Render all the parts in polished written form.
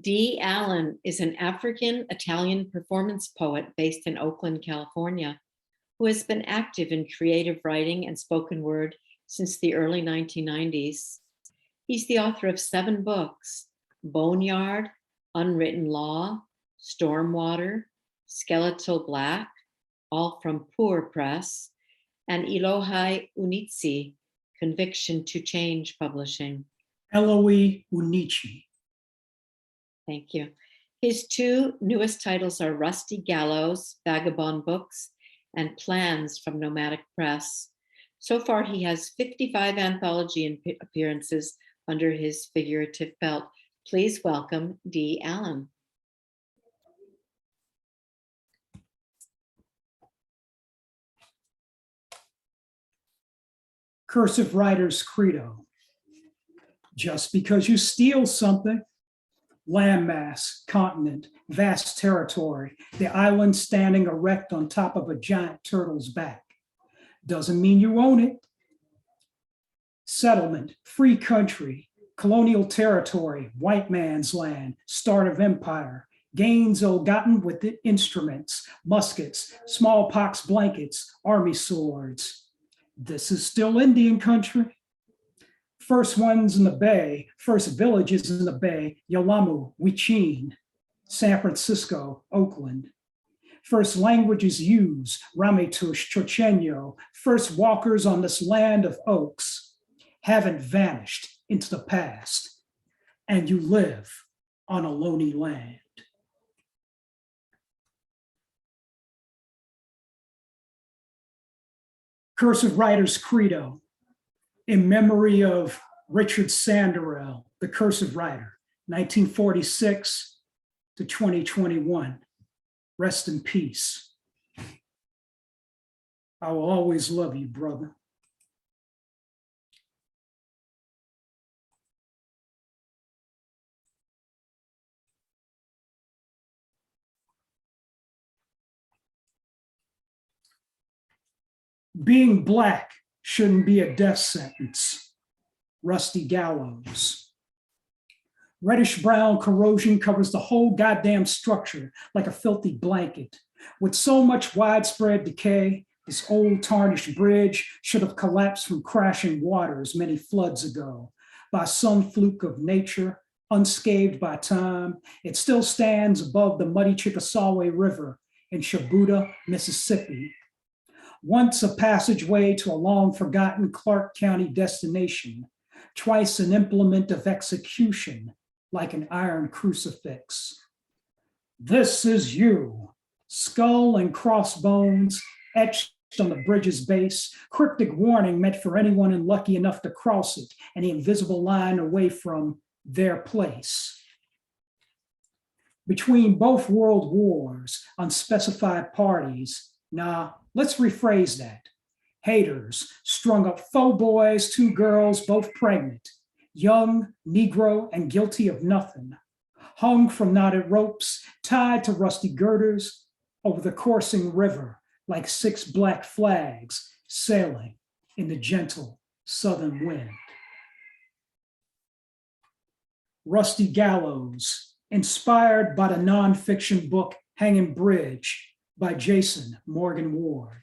Dee Allen is an African-Italian performance poet based in Oakland, California, who has been active in creative writing and spoken word since the early 1990s. He's the author of 7 books: Boneyard, Unwritten Law, Stormwater, Skeletal Black, all from Poor Press, and Elohi Unitsi, Conviction to Change Publishing. Elohi Unitsi. Thank you. His 2 newest titles are Rusty Gallows, Vagabond Books, and Plans from Nomadic Press. So far, he has 55 anthology appearances under his figurative belt. Please welcome Dee Allen. Cursive Riders Credo. Just because you steal something, landmass, continent, vast territory, the island standing erect on top of a giant turtle's back, doesn't mean you own it. Settlement, free country, colonial territory, white man's land, start of empire, gains ill-gotten with the instruments, muskets, smallpox blankets, army swords. This is still Indian country. First ones in the bay, first villages in the bay, Yalamu, Wichin, San Francisco, Oakland. First languages used, Ramaytush, Chochenyo, first walkers on this land of oaks, haven't vanished into the past, and you live on a lonely land. Cursive Riders Credo, in memory of Richard Sanderell, the Cursive Rider, 1946 to 2021. Rest in peace. I will always love you, brother. Being Black shouldn't be a death sentence. Rusty Gallows. Reddish brown corrosion covers the whole goddamn structure like a filthy blanket. With so much widespread decay, this old tarnished bridge should have collapsed from crashing waters many floods ago. By some fluke of nature, unscathed by time, it still stands above the muddy Chickasaw River in Shabuda, Mississippi. Once a passageway to a long forgotten Clark County destination, twice an implement of execution, like an iron crucifix. This is you, skull and crossbones etched on the bridge's base, cryptic warning meant for anyone unlucky enough to cross it, and the invisible line away from their place. Between both world wars, unspecified parties, let's rephrase that. Haters strung up faux boys, 2 girls, both pregnant, young, Negro, and guilty of nothing, hung from knotted ropes, tied to rusty girders over the coursing river like 6 black flags sailing in the gentle southern wind. Rusty Gallows, inspired by the nonfiction book Hanging Bridge by Jason Morgan Ward.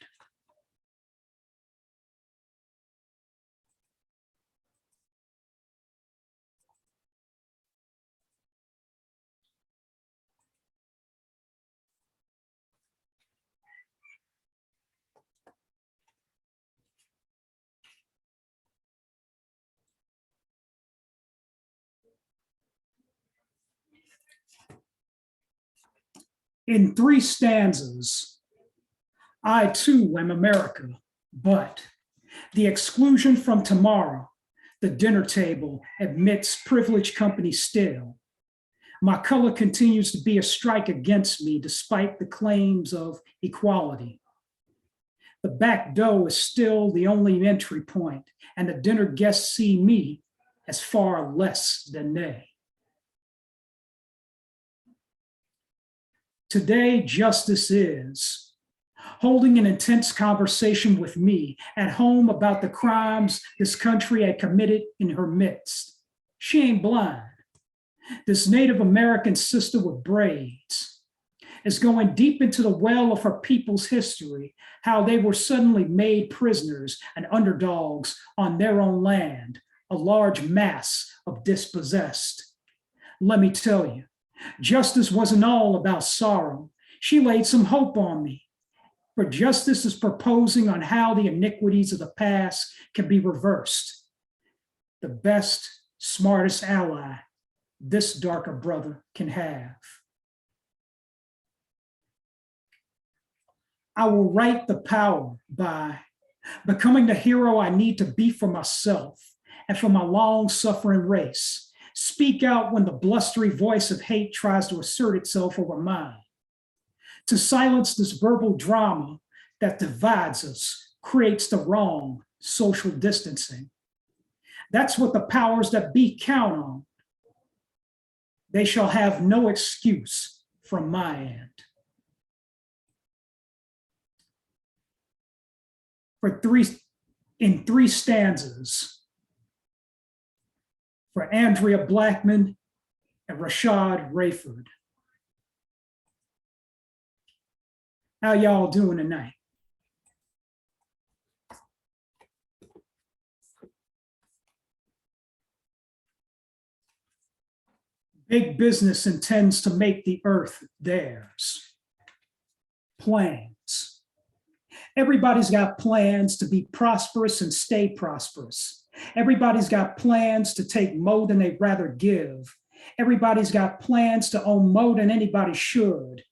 In 3 stanzas, I too am America, but the exclusion from tomorrow, the dinner table admits privileged company still. My color continues to be a strike against me despite the claims of equality. The back door is still the only entry point, and the dinner guests see me as far less than they. Today, justice is holding an intense conversation with me at home about the crimes this country had committed in her midst. She ain't blind. This Native American sister with braids is going deep into the well of her people's history, how they were suddenly made prisoners and underdogs on their own land, a large mass of dispossessed. Let me tell you, justice wasn't all about sorrow. She laid some hope on me. For justice is proposing on how the iniquities of the past can be reversed. The best, smartest ally this darker brother can have. I will write the power by becoming the hero I need to be for myself and for my long-suffering race. Speak out when the blustery voice of hate tries to assert itself over mine. To silence this verbal drama that divides us, creates the wrong social distancing. That's what the powers that be count on. They shall have no excuse from my end. In three stanzas, for Andrea Blackman and Rashad Rayford. How y'all doing tonight? Big business intends to make the earth theirs. Plans. Everybody's got plans to be prosperous and stay prosperous. Everybody's got plans to take more than they'd rather give. Everybody's got plans to own more than anybody should.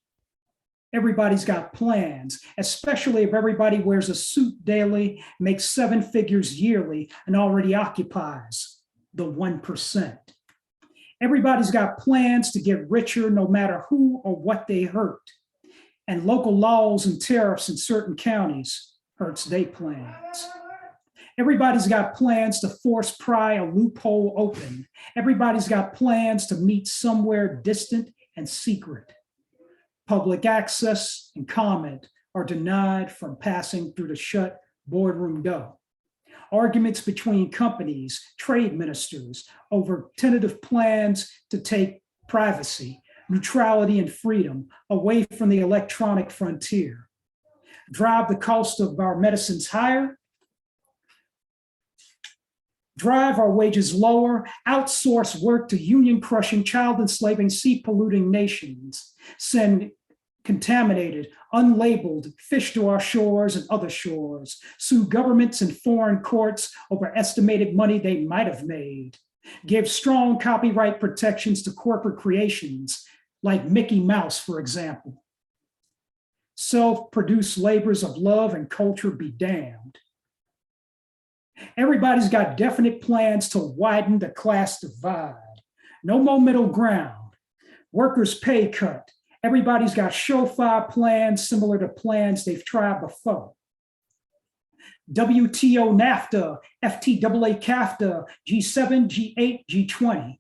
Everybody's got plans, especially if everybody wears a suit daily, makes 7 figures yearly, and already occupies the 1%. Everybody's got plans to get richer no matter who or what they hurt. And local laws and tariffs in certain counties hurts they plans. Everybody's got plans to force pry a loophole open. Everybody's got plans to meet somewhere distant and secret. Public access and comment are denied from passing through the shut boardroom door. Arguments between companies, trade ministers over tentative plans to take privacy, neutrality, and freedom away from the electronic frontier. Drive the cost of our medicines higher, drive our wages lower, outsource work to union-crushing, child-enslaving, sea-polluting nations, send contaminated, unlabeled fish to our shores and other shores, sue governments and foreign courts over estimated money they might have made, give strong copyright protections to corporate creations like Mickey Mouse, for example. Self-produced labors of love and culture be damned. Everybody's got definite plans to widen the class divide. No more middle ground. Workers' pay cut. Everybody's got surefire plans similar to plans they've tried before. WTO, NAFTA, FTAA, CAFTA, G7, G8, G20.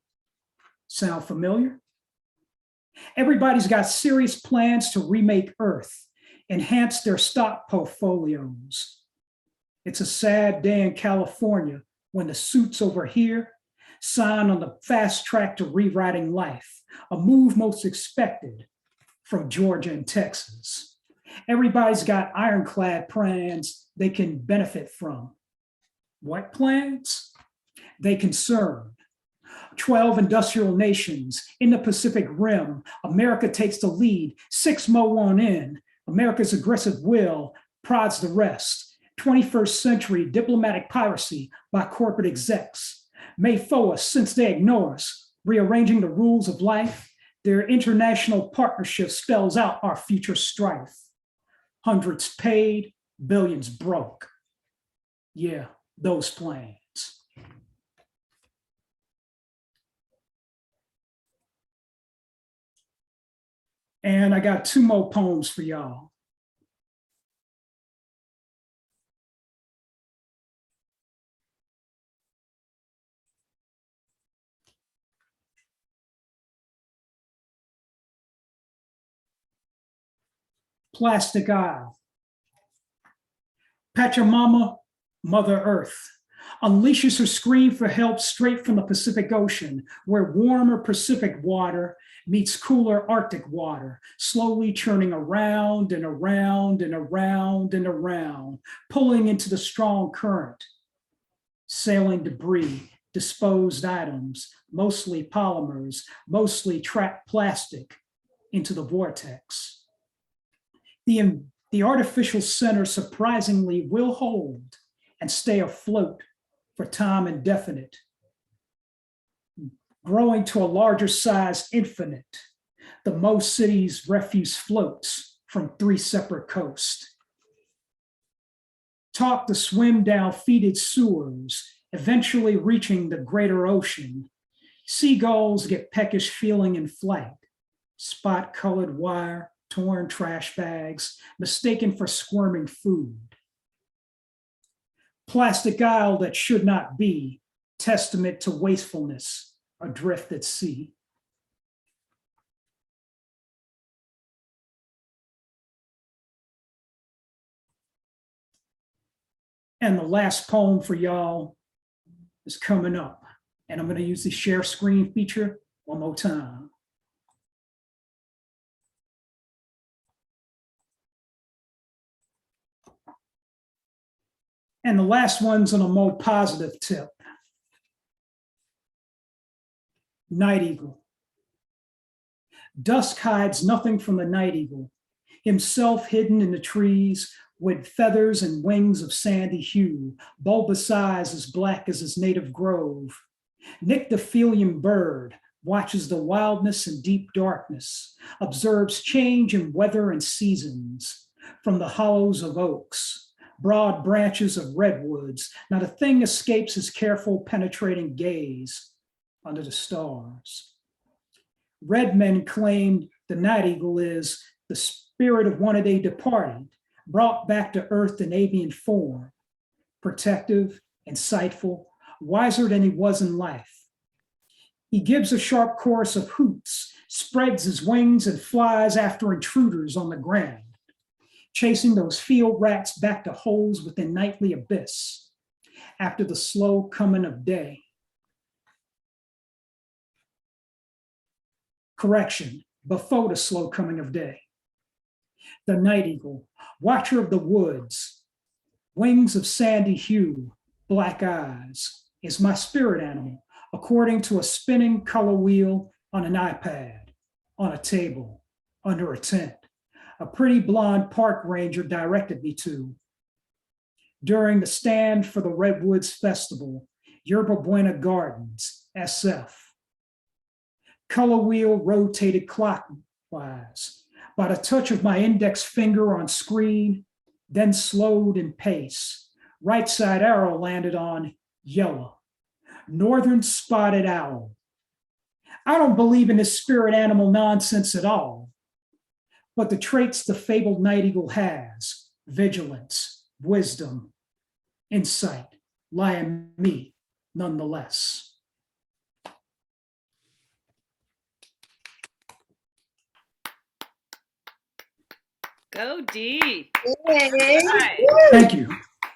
Sound familiar? Everybody's got serious plans to remake Earth, enhance their stock portfolios. It's a sad day in California when the suits over here sign on the fast track to rewriting life, a move most expected from Georgia and Texas. Everybody's got ironclad plans they can benefit from. What plans? They concern 12 industrial nations in the Pacific Rim. America takes the lead, 6 more on in. America's aggressive will prods the rest. 21st century diplomatic piracy by corporate execs. May foe us since they ignore us, rearranging the rules of life. Their international partnership spells out our future strife. Hundreds paid, billions broke. Yeah, those plans. And I got 2 more poems for y'all. Plastic Isle. Pachamama, Mother Earth. unleashes her scream for help straight from the Pacific Ocean, where warmer Pacific water meets cooler Arctic water, slowly churning around and around and around and around, pulling into the strong current. Sailing debris, disposed items, mostly polymers, mostly trapped plastic, into the vortex. The artificial center surprisingly will hold and stay afloat for time indefinite, growing to a larger size infinite. The most cities' refuse floats from 3 separate coasts. Taught to swim down fetid sewers, eventually reaching the greater ocean. Seagulls get peckish feeling in flight. Spot-colored wire, torn trash bags, mistaken for squirming food. Plastic isle that should not be, testament to wastefulness, adrift at sea. And the last poem for y'all is coming up. And I'm going to use the share screen feature one more time. And the last one's on a more positive tip. Night Eagle. Dusk hides nothing from the night eagle, himself hidden in the trees with feathers and wings of sandy hue, bulbous eyes as black as his native grove. Nyctophilium bird watches the wildness and deep darkness, observes change in weather and seasons. From the hollows of oaks, broad branches of redwoods, not a thing escapes his careful, penetrating gaze under the stars. Red men claimed the night eagle is the spirit of one day departed, brought back to earth in avian form, protective, insightful, wiser than he was in life. He gives a sharp chorus of hoots, spreads his wings and flies after intruders on the ground, chasing those field rats back to holes within nightly abyss after the slow coming of day. Correction, before the slow coming of day. The night eagle, watcher of the woods, wings of sandy hue, black eyes, is my spirit animal, according to a spinning color wheel on an iPad, on a table, under a tent. A pretty blonde park ranger directed me to. During the stand for the Redwoods Festival, Yerba Buena Gardens, SF. Color wheel rotated clockwise. By the touch of my index finger on screen, then slowed in pace. Right side arrow landed on yellow. Northern spotted owl. I don't believe in this spirit animal nonsense at all. But the traits the fabled night eagle has, vigilance, wisdom, insight, lie in me nonetheless. Go Dee. Yay. Right. Thank you.